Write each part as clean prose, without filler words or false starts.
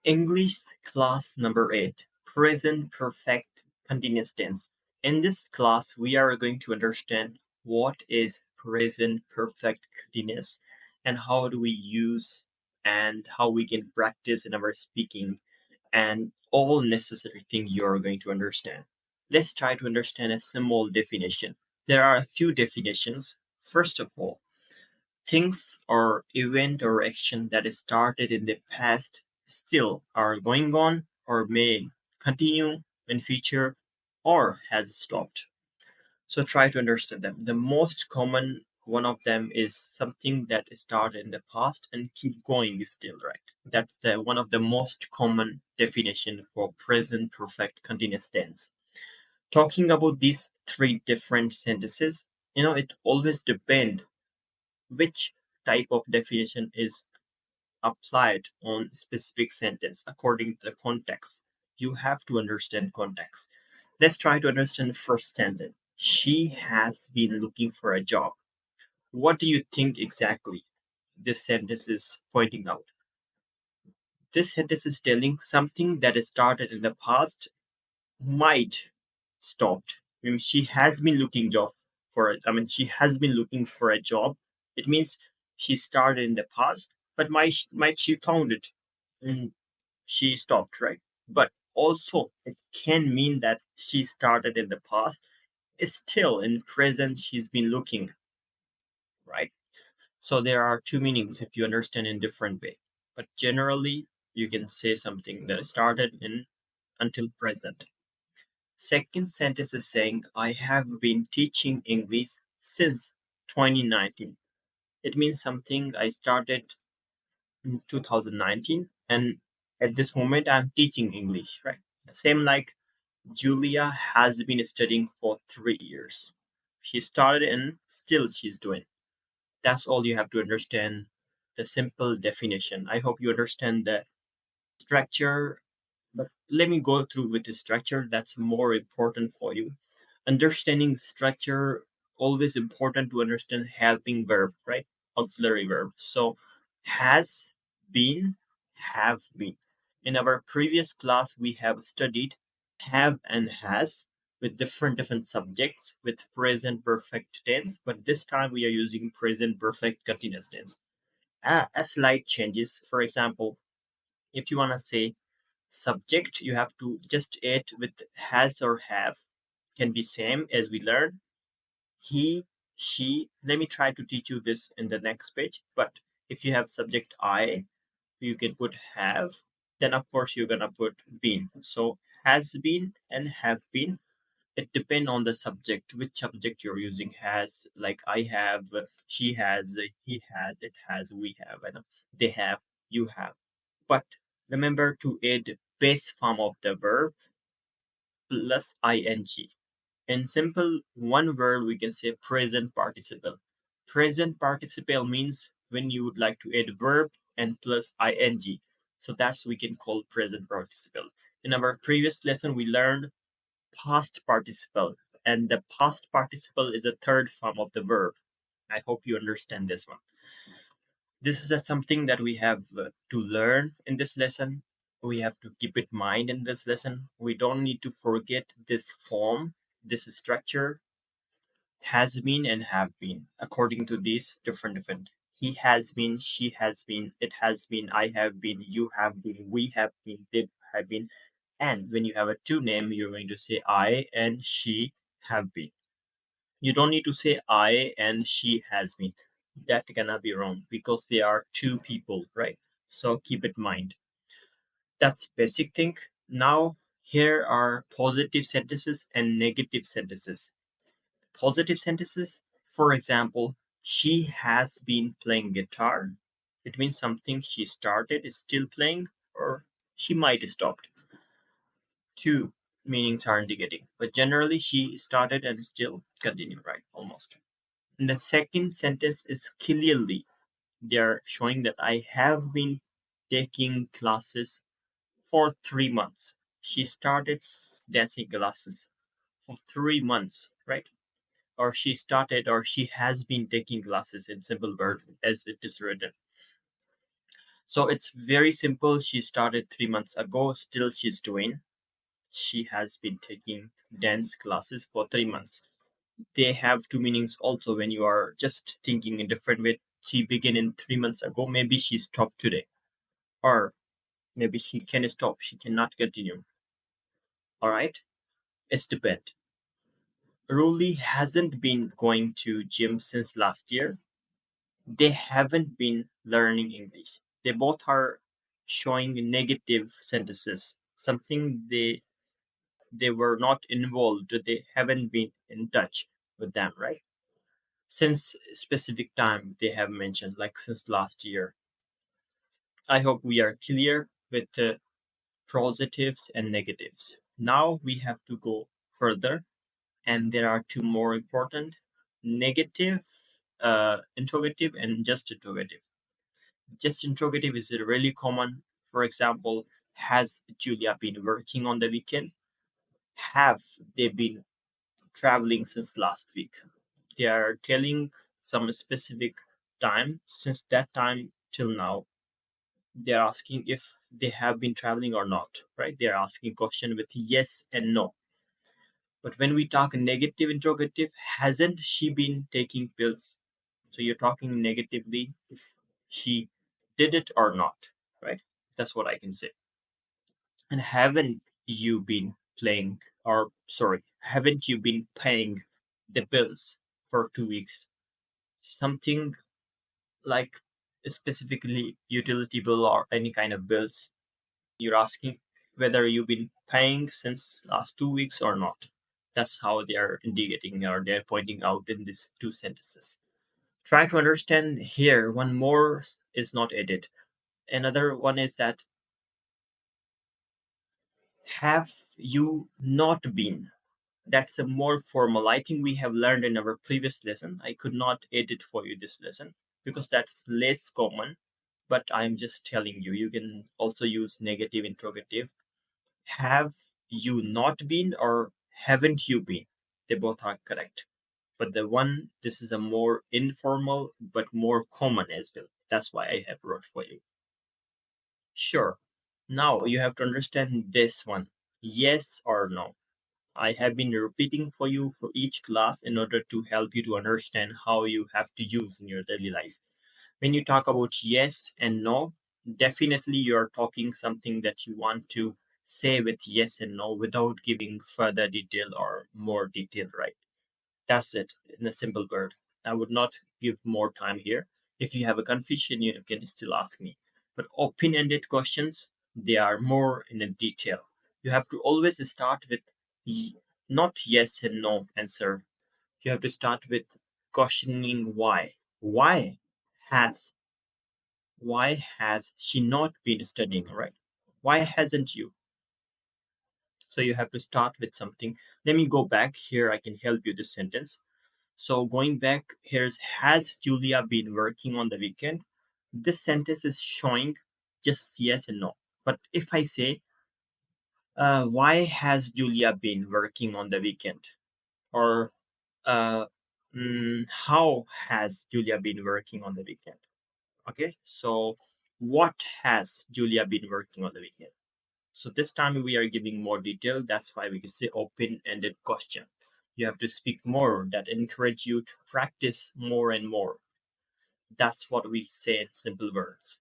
English class number 8, present perfect continuous tense. In this class, we are going to understand what is present perfect continuous and how do we use and how we can practice in our speaking and all necessary thing you are going to understand. Let's try to understand a small definition. There are a few definitions. First of all, things or event or action that is started in the past still are going on or may continue in future or has stopped. So try to understand them. The most common one of them is something that started in the past and keep going still, right? That's the one of the most common definition for present perfect continuous tense. Talking about these three different sentences, it always depends which type of definition is applied on specific sentence according to the context. You have to understand context. Let's try to understand the first sentence. She has been looking for a job. What do you think exactly this sentence is pointing out? This sentence is telling something that is started in the past might stopped. She has been looking job for it. She has been looking for a job. It means she started in the past, but might she found it and she stopped, right? But also it can mean that she started in the past, is still in present she's been looking, right? So there are two meanings if you understand in different way. But generally you can say something that started in until present. Second sentence is saying, I have been teaching English since 2019. It means something I started in 2019 and at this moment I'm teaching English, right? Same like Julia has been studying for 3 years. She started and still she's doing. That's all you have to understand the simple definition. I hope you understand the structure, but let me go through with the structure that's more important for you. Understanding structure always important to understand helping verb, right? Auxiliary verb. So has been, have been. In our previous class we have studied have and has with different subjects with present perfect tense, but this time we are using present perfect continuous tense. A slight changes. For example, if you want to say subject, you have to just add with has or have, can be same as we learned he, she. Let me try to teach you this in the next page. But if you have subject I, you can put have, then of course you're gonna put been. So has been and have been, it depend on the subject, which subject you're using. Has, like I have, she has, he has, it has, we have, and they have, you have. But remember to add base form of the verb plus ing. In simple one word, we can say present participle. Present participle means when you would like to add verb and plus ing. So that's we can call present participle. In our previous lesson, we learned past participle, and the past participle is a third form of the verb. I hope you understand this one. This is something that we have to learn in this lesson. We have to keep it in mind in this lesson. We don't need to forget this form, this structure, has been and have been, according to these different. He has been, she has been, it has been, I have been, you have been, we have been, they have been. And when you have a two name, you're going to say I and she have been. You don't need to say I and she has been. That cannot be wrong because they are two people, right? So keep it in mind. That's basic thing. Now here are positive sentences and negative sentences. Positive sentences, for example, she has been playing guitar. It means something she started is still playing or she might have stopped. Two meanings are indicating, but generally she started and still continue, right? Almost. And the second sentence is clearly they're showing that I have been taking classes for 3 months. She started dancing classes for 3 months, right? Or she started or she has been taking classes in simple word as it is written. So it's very simple. She started 3 months ago, still she's doing. She has been taking dance classes for 3 months. They have two meanings also when you are just thinking in different way. She began in 3 months ago, maybe she stopped today. Or maybe she can stop, she cannot continue. All right, it's depend. Ruli hasn't been going to gym since last year. They haven't been learning English. They both are showing negative sentences, something they were not involved. They haven't been in touch with them, right? Since specific time they have mentioned, like since last year. I hope we are clear with the positives and negatives. Now we have to go further, and there are two more important: negative, interrogative, and just interrogative. Just interrogative is really common. For example, has Julia been working on the weekend? Have they been traveling since last week? They are telling some specific time. Since that time till now, they are asking if they have been traveling or not, right? They are asking question with yes and no. But when we talk negative interrogative, hasn't she been taking pills? So you're talking negatively if she did it or not, right? That's what I can say. And haven't you been playing, or sorry, haven't you been paying the bills for 2 weeks? Something like specifically utility bill or any kind of bills. You're asking whether you've been paying since last 2 weeks or not. That's how they are indicating or they're pointing out in these two sentences. Try to understand here. One more is not added. Another one is that have you not been? That's a more formal. I think we have learned in our previous lesson. I could not edit for you this lesson because that's less common. But I'm just telling you, you can also use negative interrogative. Have you not been or haven't you been? They both are correct. But the one, this is a more informal but more common as well. That's why I have wrote for you. Sure. Now you have to understand this one. Yes or no. I have been repeating for you for each class in order to help you to understand how you have to use in your daily life. When you talk about yes and no, definitely you're talking something that you want to say with yes and no without giving further detail or more detail, right? That's it in a simple word. I would not give more time here. If you have a confusion, you can still ask me. But open-ended questions, they are more in a detail. You have to always start with not yes and no answer. You have to start with questioning why. Why has why has she not been studying, right? Why hasn't you? So you have to start with something. Let me go back here. I can help you this sentence. So going back, here's has Julia been working on the weekend? This sentence is showing just yes and no. But if I say, why has Julia been working on the weekend? Or uh, how has Julia been working on the weekend? Okay, so what has Julia been working on the weekend? So this time we are giving more detail. That's why we can say open-ended question. You have to speak more that encourage you to practice more and more. That's what we say in simple words.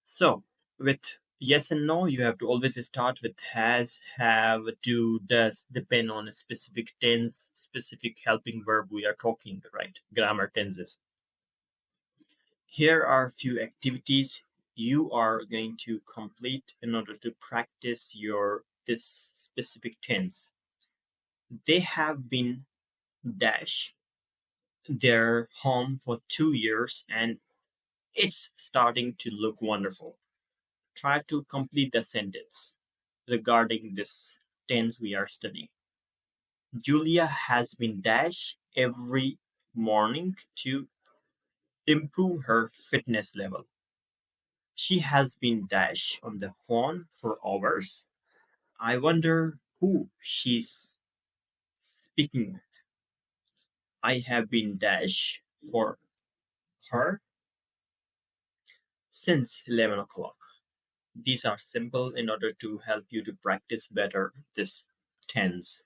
So with yes and no, you have to always start with has, have, do, does, depend on a specific tense, specific helping verb we are talking, right? Grammar tenses. Here are a few activities you are going to complete in order to practice your this specific tense. They have been dash their home for 2 years and it's starting to look wonderful. Try to complete the sentence regarding this tense we are studying. Julia has been dash every morning to improve her fitness level. She has been dash on the phone for hours. I wonder who she's speaking with. I have been dash for her since 11 o'clock. These are simple in order to help you to practice better this tense.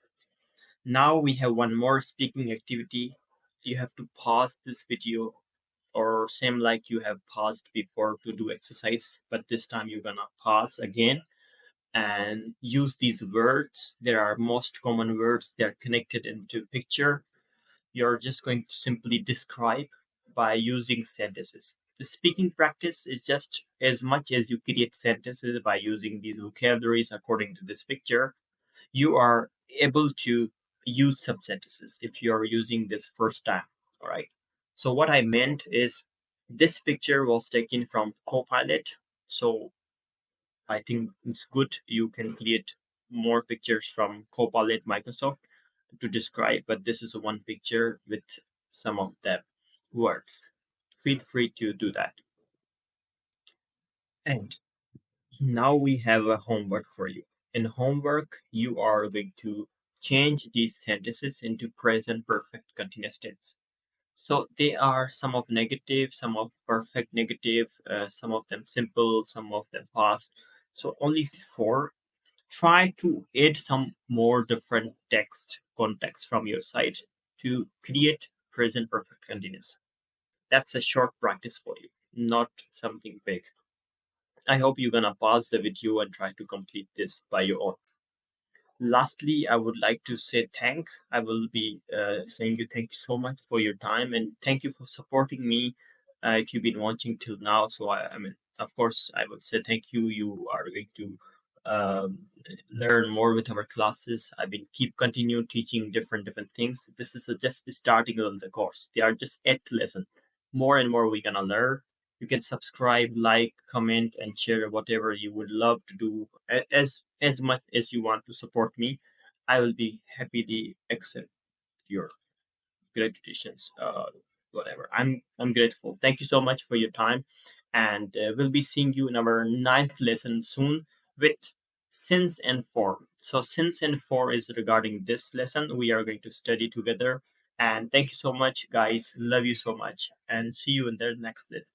Now we have one more speaking activity. You have to pause this video or same like you have paused before to do exercise, but this time you're gonna pause again and use these words. There are most common words, they're connected into picture. You're just going to simply describe by using sentences. The speaking practice is just as much as you create sentences by using these vocabularies according to this picture. You are able to use some sentences if you're using this first time. All right. So what I meant is this picture was taken from Copilot. So I think it's good you can create more pictures from Copilot Microsoft to describe, but this is one picture with some of the words. Feel free to do that. And now we have a homework for you. In homework, you are going to change these sentences into present perfect continuous tense. So they are some of negative, some of perfect negative, some of them simple, some of them past. So only four. Try to add some more different text context from your side to create present perfect continuous. That's a short practice for you, not something big. I hope you're gonna pause the video and try to complete this by your own. Lastly, I would like to say I will be saying you thank you so much for your time and thank you for supporting me. If you've been watching till now, so I mean, of course, I would say thank you. You are going to um, learn more with our classes. I've been keep continue teaching different things. This is just the starting of the course. They are just 8 lesson. More and more we're gonna learn. You can subscribe, like, comment, and share whatever you would love to do. As much as you want to support me, I will be happily accept your gratuitations. Whatever. I'm grateful. Thank you so much for your time, and we'll be seeing you in our ninth lesson soon with since and for. So since and for is regarding this lesson. We are going to study together. And thank you so much, guys. Love you so much, and see you in the next lesson.